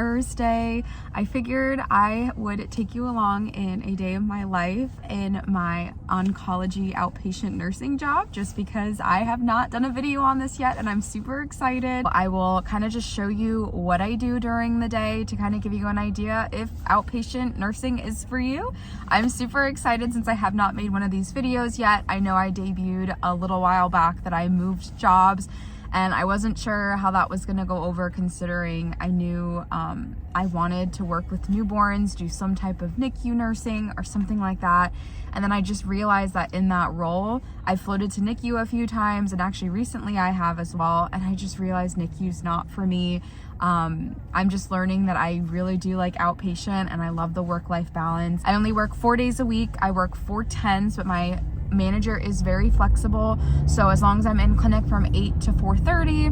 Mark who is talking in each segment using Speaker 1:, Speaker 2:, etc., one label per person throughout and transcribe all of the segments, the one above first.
Speaker 1: Thursday. I figured I would take you along in a day of my life in my oncology outpatient nursing job, just because I have not done a video on this yet and I'm super excited. I will kind of just show you what I do during the day to kind of give you an idea if outpatient nursing is for you. I'm super excited since I have not made one of these videos yet. I know I debuted a little while back that I moved jobs, and I wasn't sure how that was going to go over, considering I knew I wanted to work with newborns, do some type of NICU nursing or something like that. And then I just realized that in that role, I floated to NICU a few times, and actually recently I have as well. And I just realized NICU's not for me. I'm just learning that I really do like outpatient, and I love the work-life balance. I only work 4 days a week. I work 4/10s, but my manager is very flexible, so as long as I'm in clinic from 8 to 4:30,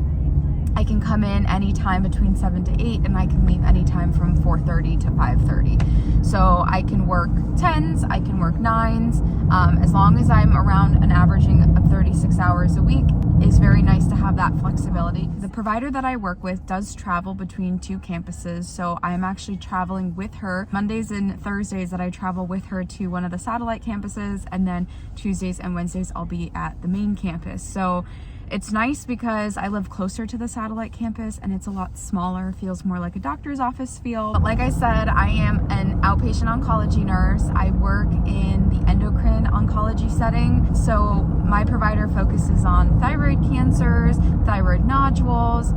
Speaker 1: I can come in anytime between 7 to 8, and I can leave anytime from 4:30 to 5:30. So I can work 10s, I can work 9s, as long as I'm around an averaging of 36 hours a week. It's very nice to have that flexibility. The provider that I work with does travel between 2 campuses, so I'm actually traveling with her Mondays and Thursdays, that I travel with her to one of the satellite campuses, and then Tuesdays and Wednesdays I'll be at the main campus. So it's nice because I live closer to the satellite campus and it's a lot smaller, feels more like a doctor's office feel. But like I said, I am an outpatient oncology nurse. I work in the endocrine oncology setting. So my provider focuses on thyroid cancers, thyroid nodules,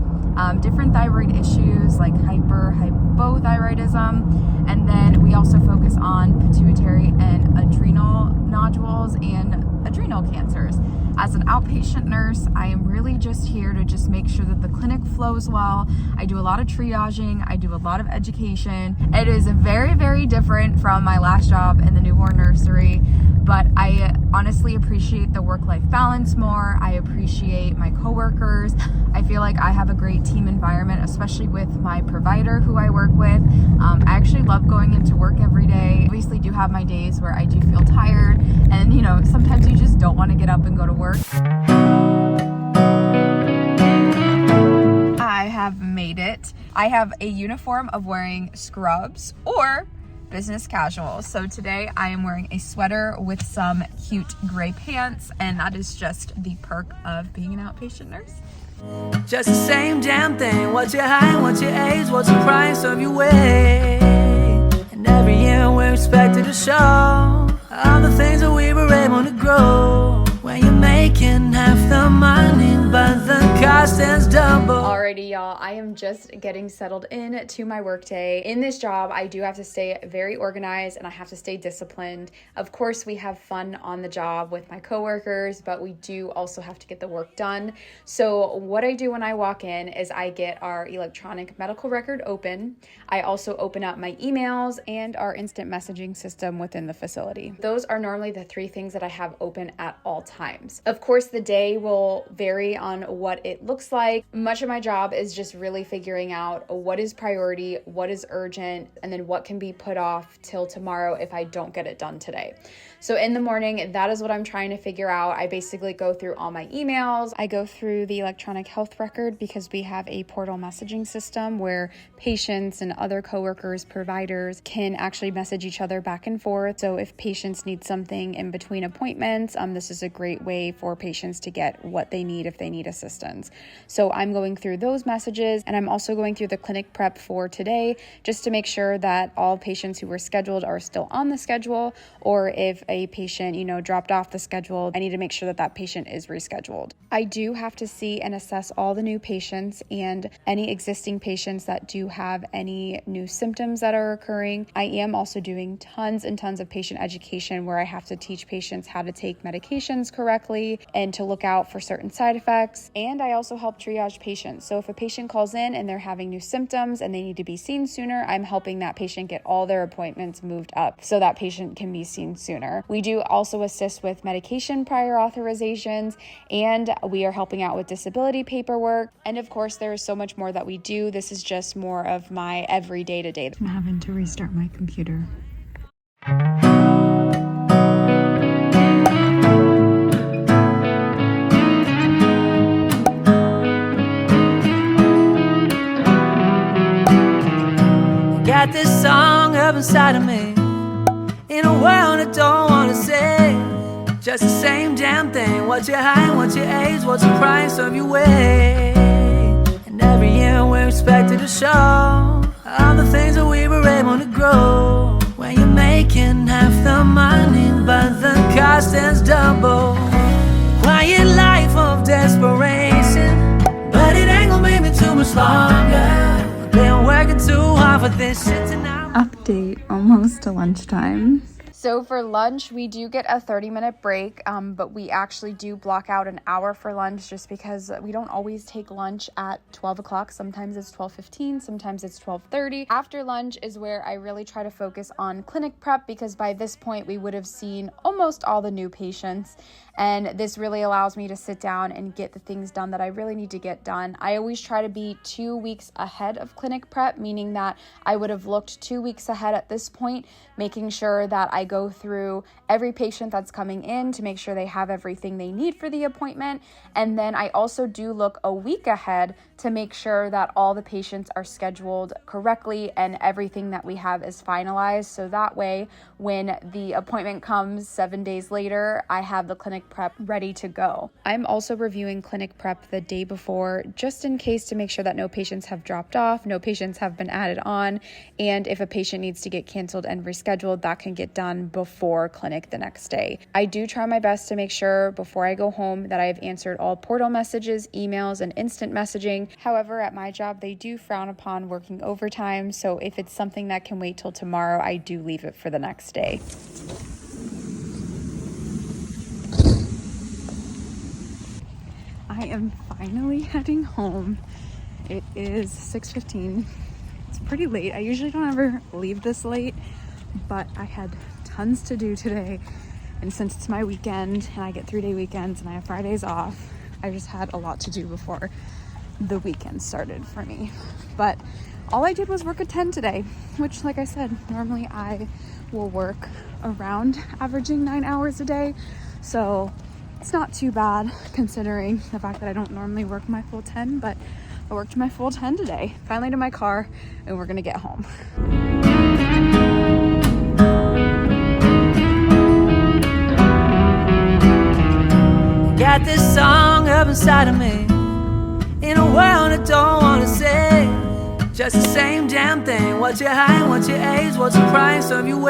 Speaker 1: different thyroid issues like hypothyroidism. And then we also focus on pituitary and adrenal nodules and adrenal cancers. As an outpatient nurse, I am really just here to just make sure that the clinic flows well. I do a lot of triaging, I do a lot of education. It is very, very different from my last job in the newborn nursery, but I honestly appreciate the work-life balance more. I appreciate my coworkers. I feel like I have a great team environment, especially with my provider who I work with. I actually love going into work every day. Obviously do have my days where I do feel tired, and you know, sometimes you just don't want to get up and go to work. I have made it. I have a uniform of wearing scrubs or business casual. So today I am wearing a sweater with some cute gray pants, and that is just the perk of being an outpatient nurse.
Speaker 2: Just the same damn thing. What's your height, what's your age, what's the price of your weight? And every year we're expected to show all the things that we were able to grow. When you're making half the money, but the cost is double.
Speaker 1: Alrighty, y'all, I am just getting settled in to my workday. In this job, I do have to stay very organized and I have to stay disciplined. Of course, we have fun on the job with my coworkers, but we do also have to get the work done. So what I do when I walk in is I get our electronic medical record open. I also open up my emails and our instant messaging system within the facility. Those are normally the 3 things that I have open at all times. Of course, the day will vary on what it looks like. Much of my job is just really figuring out what is priority, what is urgent, and then what can be put off till tomorrow if I don't get it done today. So in the morning, that is what I'm trying to figure out. I basically go through all my emails. I go through the electronic health record because we have a portal messaging system where patients and other coworkers, providers can actually message each other back and forth. So if patients need something in between appointments, this is a great way for patients to get what they need if they need assistance. So I'm going through those messages, and I'm also going through the clinic prep for today just to make sure that all patients who were scheduled are still on the schedule, or if a patient, dropped off the schedule, I need to make sure that that patient is rescheduled. I do have to see and assess all the new patients and any existing patients that do have any new symptoms that are occurring. I am also doing tons and tons of patient education where I have to teach patients how to take medications correctly and to look out for certain side effects. And I also help triage patients. So if a patient calls in and they're having new symptoms and they need to be seen sooner, I'm helping that patient get all their appointments moved up so that patient can be seen sooner. We do also assist with medication prior authorizations, and we are helping out with disability paperwork. And of course, there is so much more that we do. This is just more of my everyday to day. I'm having to restart my computer.
Speaker 2: got this song up inside of me, in a world I don't wanna say. Just the same damn thing. What's your height, what's your age, what's the price of your way? And every year we're expected to show all the things that we were able to grow. When you're making half the money but the cost is double. Quiet life of desperation, but it ain't gonna make me too much longer. Been working too hard for this shit tonight.
Speaker 1: Update, almost to lunchtime. So for lunch, we do get a 30-minute break, but we actually do block out an hour for lunch just because we don't always take lunch at 12 o'clock. Sometimes it's 12:15, sometimes it's 12:30. After lunch is where I really try to focus on clinic prep because by this point we would have seen almost all the new patients. And this really allows me to sit down and get the things done that I really need to get done. I always try to be 2 weeks ahead of clinic prep, meaning that I would have looked 2 weeks ahead at this point, making sure that I go through every patient that's coming in to make sure they have everything they need for the appointment. And then I also do look a week ahead to make sure that all the patients are scheduled correctly and everything that we have is finalized. So that way, when the appointment comes 7 days later, I have the clinic prep ready to go. I'm also reviewing clinic prep the day before, just in case to make sure that no patients have dropped off, no patients have been added on, and if a patient needs to get canceled and rescheduled, that can get done before clinic the next day. I do try my best to make sure before I go home that I have answered all portal messages, emails, and instant messaging. However, at my job, they do frown upon working overtime, so if it's something that can wait till tomorrow, I do leave it for the next day. I am finally heading home. It is 6:15. It's pretty late. I usually don't ever leave this late, but I had tons to do today. And since it's my weekend and I get 3-day weekends and I have Fridays off, I just had a lot to do before the weekend started for me. But all I did was work at 10 today, which, like I said, normally I will work around averaging 9 hours a day. So it's not too bad considering the fact that I don't normally work my full 10, but I worked my full 10 today. Finally to my car and we're gonna get home.
Speaker 2: Got this song up inside of me, in a world I don't wanna say. Just the same damn thing. What's your height, what's your age, what's the price of your way?